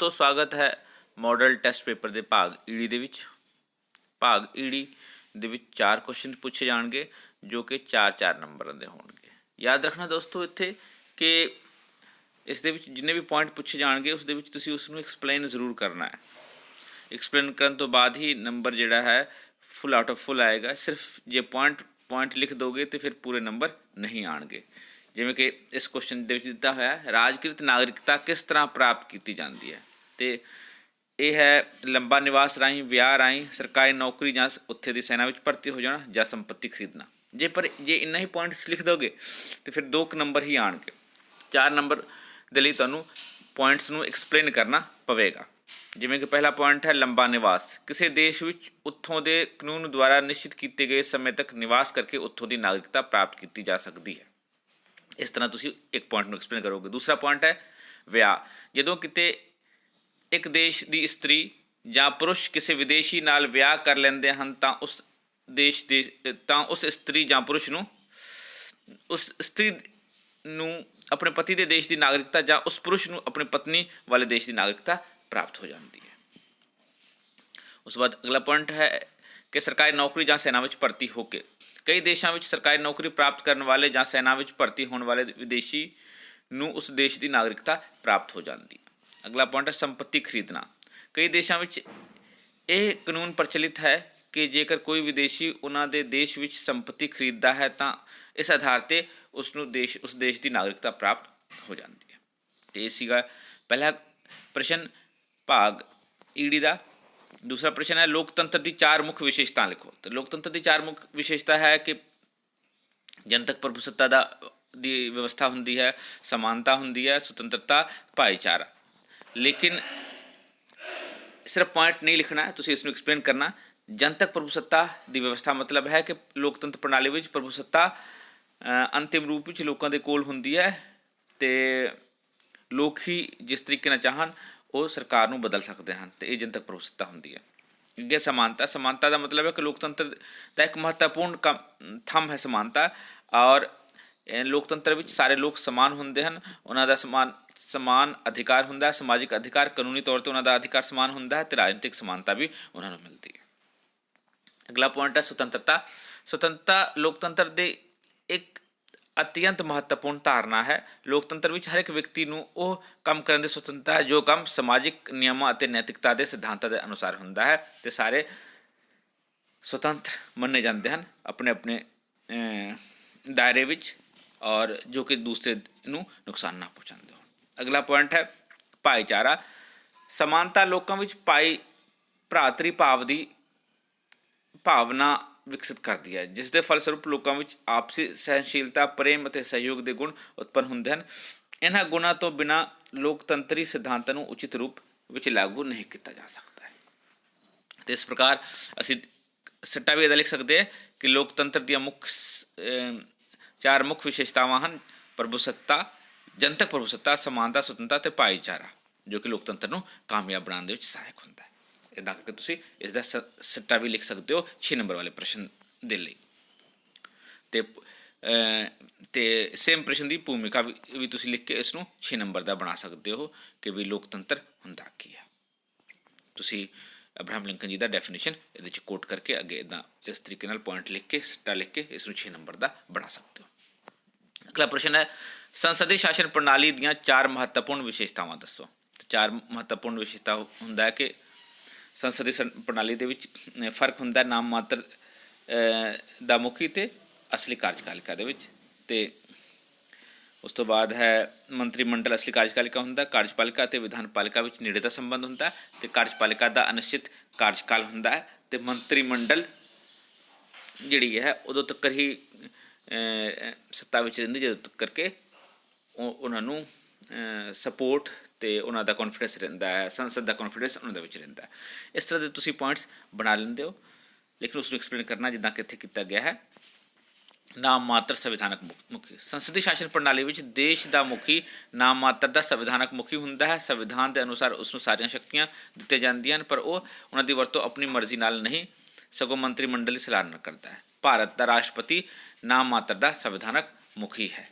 ਦੋਸਤੋ ਸਵਾਗਤ ਹੈ ਮॉडल ਟੈਸਟ ਪੇਪਰ ਦੇ ਭਾਗ ਈਡੀ ਦੇ ਵਿੱਚ। ਭਾਗ ਈਡੀ ਦੇ ਵਿੱਚ 4 ਕੁਐਸਚਨ ਪੁੱਛੇ ਜਾਣਗੇ ਜੋ ਕਿ 4-4 ਨੰਬਰਾਂ ਦੇ ਹੋਣਗੇ। ਯਾਦ ਰੱਖਣਾ ਦੋਸਤੋ ਇੱਥੇ ਕਿ ਇਸ ਦੇ ਵਿੱਚ ਜਿੰਨੇ ਵੀ ਪੁਆਇੰਟ ਪੁੱਛੇ ਜਾਣਗੇ ਉਸ ਦੇ ਵਿੱਚ ਤੁਸੀਂ ਉਸ ਨੂੰ ਐਕਸਪਲੇਨ ਜ਼ਰੂਰ ਕਰਨਾ ਹੈ। ਐਕਸਪਲੇਨ ਕਰਨ ਤੋਂ ਬਾਅਦ ਹੀ ਨੰਬਰ ਜਿਹੜਾ ਹੈ ਫੁੱਲ ਆਊਟ ਆਫ ਫੁੱਲ ਆਏਗਾ। ਸਿਰਫ ਜੇ ਪੁਆਇੰਟ ਲਿਖ ਦੋਗੇ ਤਾਂ ਫਿਰ ਪੂਰੇ ਨੰਬਰ ਨਹੀਂ ਆਣਗੇ। ਜਿਵੇਂ ਕਿ ਇਸ ਕੁਐਸਚਨ ਦੇ ਵਿੱਚ ਦਿੱਤਾ ਹੋਇਆ ਰਾਜਕ੍ਰਿਤ ਨਾਗਰਿਕਤਾ ਕਿਸ ਤਰ੍ਹਾਂ ਪ੍ਰਾਪਤ ਕੀਤੀ ਜਾਂਦੀ ਹੈ, ਤੇ ਇਹ ਹੈ ਲੰਬਾ ਨਿਵਾਸ ਰਾਹੀਂ, ਵਿਆਹ ਰਾਹੀਂ, ਸਰਕਾਰੀ ਨੌਕਰੀ ਜਾਂ ਉੱਥੇ ਦੀ ਸੈਨਾ ਵਿੱਚ ਭਰਤੀ ਹੋ ਜਾਣਾ ਜਾਂ ਸੰਪत्ति ਖਰੀਦਣਾ। ਜੇ ਇੰਨਾ ਹੀ ਪੁਆਇੰਟਸ ਲਿਖ ਦੋਗੇ ਤਾਂ ਫਿਰ 2 ਨੰਬਰ ਹੀ ਆਣਗੇ। 4 ਨੰਬਰ ਦੇ ਲਈ ਤੁਹਾਨੂੰ ਪੁਆਇੰਟਸ ਨੂੰ ਐਕਸਪਲੇਨ ਕਰਨਾ ਪਵੇਗਾ। ਜਿਵੇਂ ਕਿ ਪਹਿਲਾ ਪੁਆਇੰਟ ਹੈ ਲੰਬਾ ਨਿਵਾਸ। ਕਿਸੇ ਦੇਸ਼ ਵਿੱਚ ਉੱਥੋਂ ਦੇ ਕਾਨੂੰਨ ਦੁਆਰਾ ਨਿਸ਼ਚਿਤ ਕੀਤੇ ਗਏ ਸਮੇਂ ਤੱਕ ਨਿਵਾਸ ਕਰਕੇ ਉੱਥੋਂ ਦੀ ਨਾਗਰਿਕਤਾ ਪ੍ਰਾਪਤ ਕੀਤੀ ਜਾ ਸਕਦੀ ਹੈ। ਇਸ ਤਰ੍ਹਾਂ ਤੁਸੀਂ ਇੱਕ ਪੁਆਇੰਟ ਨੂੰ ਐਕਸਪਲੇਨ ਕਰੋਗੇ। ਦੂਸਰਾ ਪੁਆਇੰਟ ਹੈ ਵਿਆਹ। ਜਦੋਂ ਕਿਤੇ ਇੱਕ ਦੇਸ਼ ਦੀ ਇਸਤਰੀ ਜਾਂ ਪੁਰਸ਼ ਕਿਸੇ ਵਿਦੇਸ਼ੀ ਨਾਲ ਵਿਆਹ ਕਰ ਲੈਂਦੇ ਹਨ ਤਾਂ ਉਸ ਇਸਤਰੀ ਜਾਂ ਪੁਰਸ਼ ਨੂੰ ਆਪਣੇ ਪਤੀ ਦੇ ਦੇਸ਼ ਦੀ ਨਾਗਰਿਕਤਾ ਜਾਂ ਉਸ ਪੁਰਸ਼ ਨੂੰ ਆਪਣੀ ਪਤਨੀ ਵਾਲੇ ਦੇਸ਼ ਦੀ ਨਾਗਰਿਕਤਾ ਪ੍ਰਾਪਤ ਹੋ ਜਾਂਦੀ ਹੈ। ਉਸ ਤੋਂ ਬਾਅਦ ਅਗਲਾ ਪੁਆਇੰਟ ਹੈ ਕਿ ਸਰਕਾਰੀ ਨੌਕਰੀ ਜਾਂ ਸੈਨਾ ਵਿੱਚ ਭਰਤੀ ਹੋ ਕੇ। ਕਈ ਦੇਸ਼ਾਂ ਵਿੱਚ ਸਰਕਾਰੀ ਨੌਕਰੀ ਪ੍ਰਾਪਤ ਕਰਨ ਵਾਲੇ ਜਾਂ ਸੈਨਾ ਵਿੱਚ ਭਰਤੀ ਹੋਣ ਵਾਲੇ ਵਿਦੇਸ਼ੀ ਨੂੰ ਉਸ ਦੇਸ਼ ਦੀ ਨਾਗਰਿਕਤਾ ਪ੍ਰਾਪਤ ਹੋ ਜਾਂਦੀ ਹੈ। ਅਗਲਾ ਪੁਆਇੰਟ ਹੈ ਸੰਪत्ति ਖਰੀਦਣਾ। ਕਈ ਦੇਸ਼ਾਂ ਵਿੱਚ ਇਹ ਕਾਨੂੰਨ ਪ੍ਰਚਲਿਤ ਹੈ ਕਿ ਜੇਕਰ ਕੋਈ ਵਿਦੇਸ਼ੀ ਉਹਨਾਂ ਦੇ ਦੇਸ਼ ਵਿੱਚ ਸੰਪत्ति ਖਰੀਦਦਾ ਹੈ ਤਾਂ ਇਸ ਆਧਾਰ 'ਤੇ ਉਸ ਦੇਸ਼ ਦੀ ਨਾਗਰਿਕਤਾ ਪ੍ਰਾਪਤ ਹੋ ਜਾਂਦੀ ਹੈ। ਅਤੇ ਇਹ ਸੀਗਾ ਪਹਿਲਾ ਪ੍ਰਸ਼ਨ ਭਾਗ ਈਡੀ ਦਾ। ਦੂਸਰਾ ਪ੍ਰਸ਼ਨ ਹੈ ਲੋਕਤੰਤਰ ਦੀ 4 ਮੁੱਖ ਵਿਸ਼ੇਸ਼ਤਾ ਲਿਖੋ। ਤਾਂ ਲੋਕਤੰਤਰ ਦੀ 4 ਮੁੱਖ ਵਿਸ਼ੇਸ਼ਤਾ ਹੈ ਕਿ ਜਨਤਕ ਪ੍ਰਭੂਸੱਤਾ ਦੀ ਵਿਵਸਥਾ ਹੁੰਦੀ ਹੈ, ਸਮਾਨਤਾ ਹੁੰਦੀ ਹੈ, ਸੁਤੰਤਰਤਾ, ਭਾਈਚਾਰਾ। ਲੇਕਿਨ ਸਿਰਫ ਪੁਆਇੰਟ ਨਹੀਂ ਲਿਖਣਾ, ਤੁਸੀਂ ਇਸ ਨੂੰ ਐਕਸਪਲੇਨ ਕਰਨਾ। ਜਨਤਕ ਪ੍ਰਭੂਸੱਤਾ ਦੀ ਵਿਵਸਥਾ ਮਤਲਬ ਹੈ ਕਿ ਲੋਕਤੰਤਰ ਪ੍ਰਣਾਲੀ ਵਿੱਚ ਪ੍ਰਭੂਸੱਤਾ ਅੰਤਿਮ ਰੂਪ ਵਿੱਚ ਲੋਕਾਂ ਦੇ ਕੋਲ ਹੁੰਦੀ ਹੈ ਅਤੇ ਲੋਕ ਹੀ ਜਿਸ ਤਰੀਕੇ ਨਾਲ ਚਾਹਣ ਉਹ ਸਰਕਾਰ ਨੂੰ ਬਦਲ ਸਕਦੇ ਹਨ, ਅਤੇ ਇਹ ਜਨਤਕ ਪ੍ਰਭੂਸੱਤਾ ਹੁੰਦੀ ਹੈ। ਅੱਗੇ ਸਮਾਨਤਾ ਦਾ ਮਤਲਬ ਹੈ ਕਿ ਲੋਕਤੰਤਰ ਦਾ ਇੱਕ ਮਹੱਤਵਪੂਰਨ ਥੰਮ ਹੈ ਸਮਾਨਤਾ। ਔਰ ਲੋਕਤੰਤਰ ਵਿੱਚ ਸਾਰੇ ਲੋਕ ਸਮਾਨ ਹੁੰਦੇ ਹਨ, ਉਹਨਾਂ ਦਾ ਸਮਾਨ ਅਧਿਕਾਰ ਹੁੰਦਾ ਹੈ, ਸਮਾਜਿਕ ਅਧਿਕਾਰ, ਕਾਨੂੰਨੀ ਤੌਰ 'ਤੇ ਉਹਨਾਂ ਦਾ ਅਧਿਕਾਰ ਸਮਾਨ ਹੁੰਦਾ ਹੈ ਅਤੇ ਰਾਜਨੀਤਿਕ ਸਮਾਨਤਾ ਵੀ ਉਹਨਾਂ ਨੂੰ ਮਿਲਦੀ ਹੈ। ਅਗਲਾ ਪੁਆਇੰਟ ਹੈ ਸੁਤੰਤਰਤਾ ਲੋਕਤੰਤਰ ਦੇ ਇੱਕ ਅਤਿਅੰਤ ਮਹੱਤਵਪੂਰਨ ਧਾਰਨਾ ਹੈ। ਲੋਕਤੰਤਰ ਵਿੱਚ ਹਰ ਇੱਕ ਵਿਅਕਤੀ ਨੂੰ ਉਹ ਕੰਮ ਕਰਨ ਦੀ ਸੁਤੰਤਰਤਾ ਹੈ ਜੋ ਕੰਮ ਸਮਾਜਿਕ ਨਿਯਮਾਂ ਅਤੇ ਨੈਤਿਕਤਾ ਦੇ ਸਿਧਾਂਤਾਂ ਦੇ ਅਨੁਸਾਰ ਹੁੰਦਾ ਹੈ, ਅਤੇ ਸਾਰੇ ਸੁਤੰਤਰ ਮੰਨੇ ਜਾਂਦੇ ਹਨ ਆਪਣੇ ਆਪਣੇ ਦਾਇਰੇ ਵਿੱਚ, ਔਰ ਜੋ ਕਿ ਦੂਸਰੇ ਨੂੰ ਨੁਕਸਾਨ ਨਾ ਪਹੁੰਚਾਉਂਦੇ ਹੋਣ। ਅਗਲਾ ਪੁਆਇੰਟ ਹੈ ਭਾਈਚਾਰਾ। ਸਮਾਨਤਾ ਲੋਕਾਂ ਵਿੱਚ ਭਰਾਤਰੀ ਭਾਵ ਦੀ ਭਾਵਨਾ ਵਿਕਸਿਤ ਕਰਦੀ ਹੈ, ਜਿਸ ਦੇ ਫਲਸਰੂਪ ਲੋਕਾਂ ਵਿੱਚ ਆਪਸੀ ਸਹਿਨਸ਼ੀਲਤਾ, ਪ੍ਰੇਮ ਅਤੇ ਸਹਿਯੋਗ ਦੇ ਗੁਣ ਉਤਪੰਨ ਹੁੰਦੇ ਹਨ। ਇਹਨਾਂ ਗੁਣਾਂ ਤੋਂ ਬਿਨਾਂ ਲੋਕਤੰਤਰੀ ਸਿਧਾਂਤਾਂ ਨੂੰ ਉਚਿਤ ਰੂਪ ਵਿੱਚ ਲਾਗੂ ਨਹੀਂ ਕੀਤਾ ਜਾ ਸਕਦਾ ਹੈ। ਅਤੇ ਇਸ ਪ੍ਰਕਾਰ ਅਸੀਂ ਸਿੱਟਾ ਵੀ ਇਹਦਾ ਲਿਖ ਸਕਦੇ ਹਾਂ ਕਿ ਲੋਕਤੰਤਰ ਦੀਆਂ 4 ਮੁੱਖ ਵਿਸ਼ੇਸ਼ਤਾਵਾਂ ਹਨ: ਪ੍ਰਭੂਸੱਤਾ, ਜਨਤਕ ਪ੍ਰਭੂਸੱਤਾ, ਸਮਾਨਤਾ, ਸੁਤੰਤਰਤਾ ਅਤੇ ਭਾਈਚਾਰਾ, ਜੋ ਕਿ ਲੋਕਤੰਤਰ ਨੂੰ ਕਾਮਯਾਬ ਬਣਾਉਣ ਦੇ ਵਿੱਚ ਸਹਾਇਕ ਹੁੰਦਾ ਹੈ। ਇੱਦਾਂ ਕਰਕੇ ਤੁਸੀਂ ਇਸ ਦਾ ਸਿੱਟਾ ਵੀ ਲਿਖ ਸਕਦੇ ਹੋ 6 ਨੰਬਰ ਵਾਲੇ ਪ੍ਰਸ਼ਨ ਦੇ ਲਈ। ਅਤੇ ਸੇਮ ਪ੍ਰਸ਼ਨ ਦੀ ਭੂਮਿਕਾ ਵੀ ਤੁਸੀਂ ਲਿਖ ਕੇ ਇਸ ਨੂੰ 6 ਨੰਬਰ ਦਾ ਬਣਾ ਸਕਦੇ ਹੋ ਕਿ ਵੀ ਲੋਕਤੰਤਰ ਹੁੰਦਾ ਕੀ ਹੈ। ਤੁਸੀਂ ਅਬਰਾਹਮ ਲਿੰਕਨ ਜੀ ਦਾ ਡੈਫੀਨੇਸ਼ਨ ਇਹਦੇ 'ਚ ਕੋਟ ਕਰਕੇ ਅੱਗੇ ਇੱਦਾਂ ਇਸ ਤਰੀਕੇ ਨਾਲ ਪੁਆਇੰਟ ਲਿਖ ਕੇ ਸਿੱਟਾ ਲਿਖ ਕੇ ਇਸ ਨੂੰ 6 ਨੰਬਰ ਦਾ ਬਣਾ ਸਕਦੇ ਹੋ। ਅਗਲਾ ਪ੍ਰਸ਼ਨ ਹੈ ਸੰਸਦੀ ਸ਼ਾਸਨ ਪ੍ਰਣਾਲੀ ਦੀਆਂ 4 ਮਹੱਤਵਪੂਰਨ ਵਿਸ਼ੇਸ਼ਤਾਵਾਂ ਦੱਸੋ। 4 ਮਹੱਤਵਪੂਰਨ ਵਿਸ਼ੇਸ਼ਤਾ ਹੁੰਦਾ ਹੈ ਕਿ ਸੰਸਦੀ ਪ੍ਰਣਾਲੀ ਦੇ ਵਿੱਚ ਫਰਕ ਹੁੰਦਾ ਨਾਮ ਮਾਤਰ ਦਾ ਮੁਖੀ ਅਤੇ ਅਸਲੀ ਕਾਰਜਪਾਲਿਕਾ ਦੇ ਵਿੱਚ। ਅਤੇ ਉਸ ਤੋਂ ਬਾਅਦ ਹੈ ਮੰਤਰੀ ਮੰਡਲ ਅਸਲੀ ਕਾਰਜਪਾਲਿਕਾ ਹੁੰਦਾ, ਕਾਰਜਪਾਲਿਕਾ ਅਤੇ ਵਿਧਾਨ ਪਾਲਿਕਾ ਵਿੱਚ ਨੇੜੇ ਦਾ ਸੰਬੰਧ ਹੁੰਦਾ, ਅਤੇ ਕਾਰਜਪਾਲਿਕਾ ਦਾ ਅਨਿਸ਼ਚਿਤ ਕਾਰਜਕਾਲ ਹੁੰਦਾ ਹੈ, ਅਤੇ ਮੰਤਰੀ ਮੰਡਲ ਜਿਹੜੀ ਹੈ ਉਦੋਂ ਤੱਕ ਹੀ ਸੱਤਾ ਵਿੱਚ ਰਹਿੰਦੀ ਜਦੋਂ ਤੱਕ ਕਰਕੇ ਉਹਨਾਂ ਨੂੰ ਸਪੋਰਟ ਅਤੇ ਉਹਨਾਂ ਦਾ ਕੌਨਫੀਡੈਂਸ ਰਹਿੰਦਾ ਹੈ, ਸੰਸਦ ਦਾ ਕੌਨਫੀਡੈਂਸ ਉਹਨਾਂ ਦੇ ਵਿੱਚ ਰਹਿੰਦਾ ਹੈ। ਇਸ ਤਰ੍ਹਾਂ ਦੇ ਤੁਸੀਂ ਪੁਆਇੰਟਸ ਬਣਾ ਲੈਂਦੇ ਹੋ, ਲੇਕਿਨ ਉਸ ਨੂੰ ਐਕਸਪਲੇਨ ਕਰਨਾ ਜਿੱਦਾਂ ਕਿ ਇੱਥੇ ਕੀਤਾ ਗਿਆ ਹੈ। ਨਾਮ ਮਾਤਰ ਸੰਵਿਧਾਨਕ ਮੁਖੀ। ਸੰਸਦੀ ਸ਼ਾਸਨ ਪ੍ਰਣਾਲੀ ਵਿੱਚ ਦੇਸ਼ ਦਾ ਮੁਖੀ ਨਾਮ ਮਾਤਰ ਦਾ ਸੰਵਿਧਾਨਕ ਮੁਖੀ ਹੁੰਦਾ ਹੈ। ਸੰਵਿਧਾਨ ਦੇ ਅਨੁਸਾਰ ਉਸ ਨੂੰ ਸਾਰੀਆਂ ਸ਼ਕਤੀਆਂ ਦਿੱਤੀਆਂ ਜਾਂਦੀਆਂ ਹਨ, ਪਰ ਉਹ ਉਹਨਾਂ ਦੀ ਵਰਤੋਂ ਆਪਣੀ ਮਰਜ਼ੀ ਨਾਲ ਨਹੀਂ ਸਗੋਂ ਮੰਤਰੀ ਮੰਡਲ ਦੀ ਸਲਾਹ ਨਾਲ ਕਰਦਾ ਹੈ। ਭਾਰਤ ਦਾ ਰਾਸ਼ਟਰਪਤੀ ਨਾਮ ਮਾਤਰ ਦਾ ਸੰਵਿਧਾਨਕ ਮੁਖੀ ਹੈ।